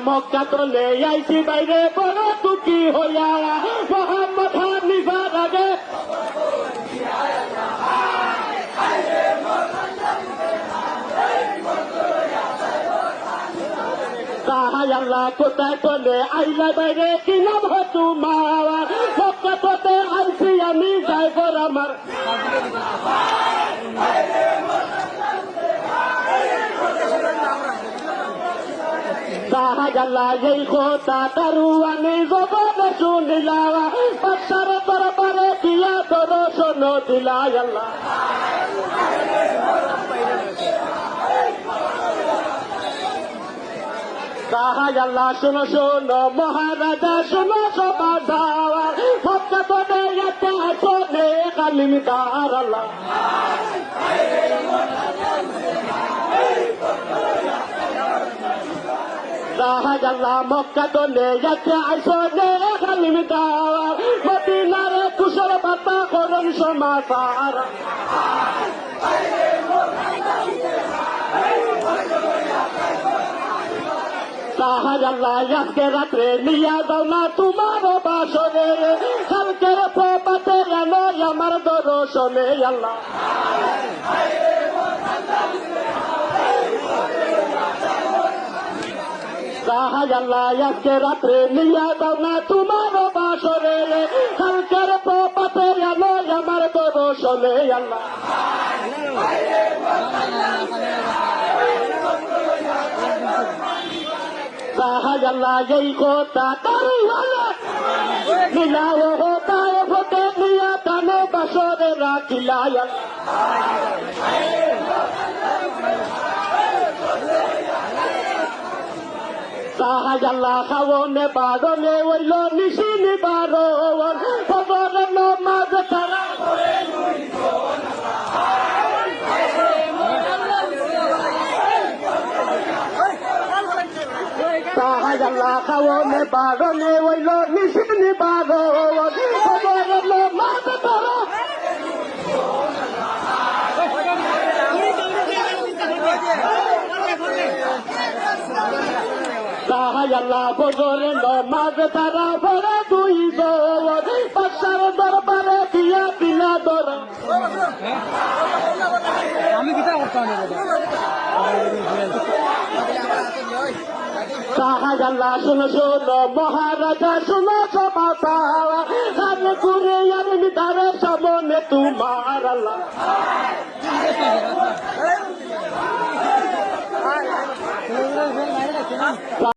মক্কা তলে আইছি বাইরে বড় দুঃখী হইয়া মোহাম্মদ হানিফার আগে তাহাই আল্লাহ কোথায় তলে আইলা বাইরে কি নাম হতু মাওয়ার মক্কা তলে আইছি আমি যাই পর আমার তাহাই আল্লাহ এই কথা তারুয়ানি জবানে শুনিলা বাচ্চার দরবারে দিয়া দর্শন দিলা আল্লাহ তাহাই আল্লাহ শোনো শোনো মহারাজা শোনো সবার দাওয়ার মক্কা তলে এতে আসনে কালিমদার আল্লাহ তাহাই আল্লাহ মক্কা তলে এতে আসনে কালিমদার মদিনারে কুশল বার্তা করুন সমাচার তাহাই আল্লাহ আজকে রাত্রে নিয়া দাও না তোমার বাসরে কালকের প্রপাতে এলো আমার দর্শনে আল্লাহ তাহাই আল্লাহ আজকে রাত্রে নিয়া দাও না তোমার বাসরে কালকের প্রপাতে এলো আমার দর্শনে আল্লাহ তাহাই আল্লাহ এই কথা তারুয়ালা মিলাও হোতায় হতে নিয়া কানে বাসরে রাখিলা তাহাই আল্লাহ খাওনে বারনে ওইল নিশিনি বারণ খবর নমাজ তারা তাহাই আল্লাহ খাওনে বারনে ওইল নিশিনি বারণ খবর নমাজ তারা তাহাই আল্লাহ বজরে নমাজ তারা ভরে দুই দোর বাচ্চার দরবারে দিয়া দিলা দর আমি কিতা করতাম তাহাই আল্লাহ শোনো শোনো মহারাজা শোনো সমাচার আর ঘুরে আমি তারে সামনে তোমার আল্লাহ